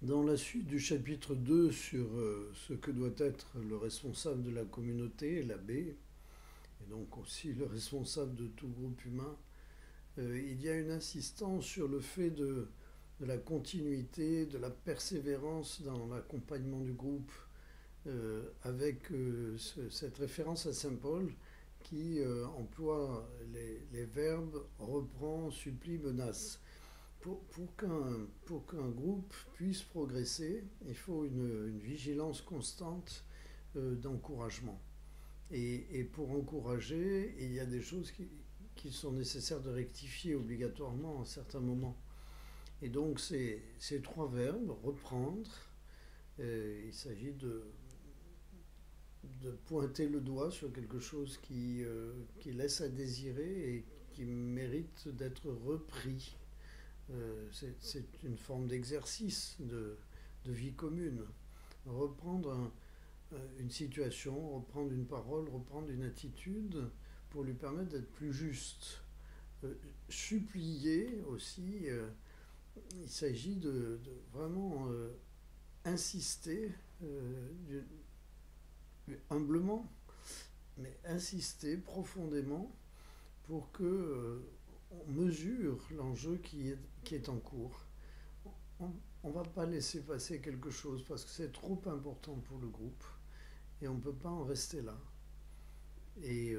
Dans la suite du chapitre 2 sur ce que doit être le responsable de la communauté, l'abbé, et donc aussi le responsable de tout groupe humain, il y a une insistance sur le fait de la continuité, de la persévérance dans l'accompagnement du groupe, avec cette référence à Saint Paul qui emploie les verbes reprend, supplie, menace. Pour qu'un groupe puisse progresser, il faut une vigilance constante d'encouragement. Et pour encourager, il y a des choses qui sont nécessaires de rectifier obligatoirement à certains moments. Et donc ces trois verbes, reprendre, il s'agit de pointer le doigt sur quelque chose qui laisse à désirer et qui mérite d'être repris. C'est une forme d'exercice de vie commune. Reprendre une situation, reprendre une parole, reprendre une attitude pour lui permettre d'être plus juste. Supplier aussi, il s'agit de vraiment insister, humblement, mais insister profondément pour que on mesure l'enjeu qui est en cours. On ne va pas laisser passer quelque chose parce que c'est trop important pour le groupe et on ne peut pas en rester là. Et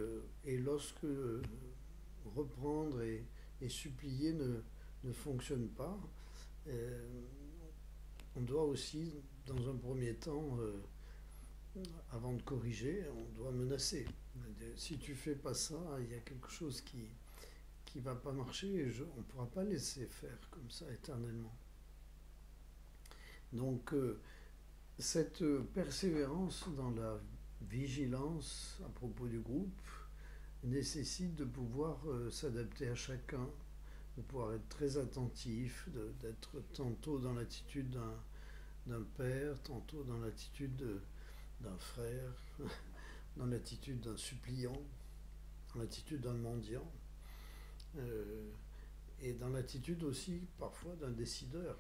lorsque reprendre et supplier ne fonctionne pas, euh, on doit aussi, dans un premier temps, avant de corriger, on doit menacer. Si tu fais pas ça, il y a quelque chose qui va pas marcher et on ne pourra pas laisser faire comme ça éternellement. Donc cette persévérance dans la vigilance à propos du groupe nécessite de pouvoir s'adapter à chacun, de pouvoir être très attentif, d'être tantôt dans l'attitude d'un père, tantôt dans l'attitude d'un frère, dans l'attitude d'un suppliant, dans l'attitude d'un mendiant, euh, et dans l'attitude aussi parfois d'un décideur,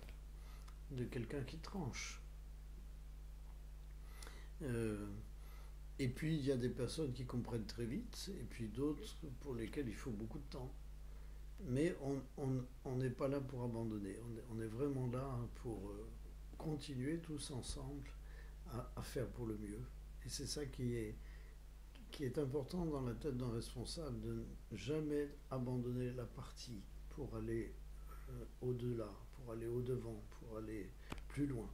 de quelqu'un qui tranche. Euh, et puis il y a des personnes qui comprennent très vite, et puis d'autres pour lesquelles il faut beaucoup de temps. Mais on n'est pas là pour abandonner, on est vraiment là pour continuer tous ensemble à faire pour le mieux. Et c'est ça qui est important dans la tête d'un responsable, de ne jamais abandonner la partie pour aller au-delà, pour aller au-devant, pour aller plus loin.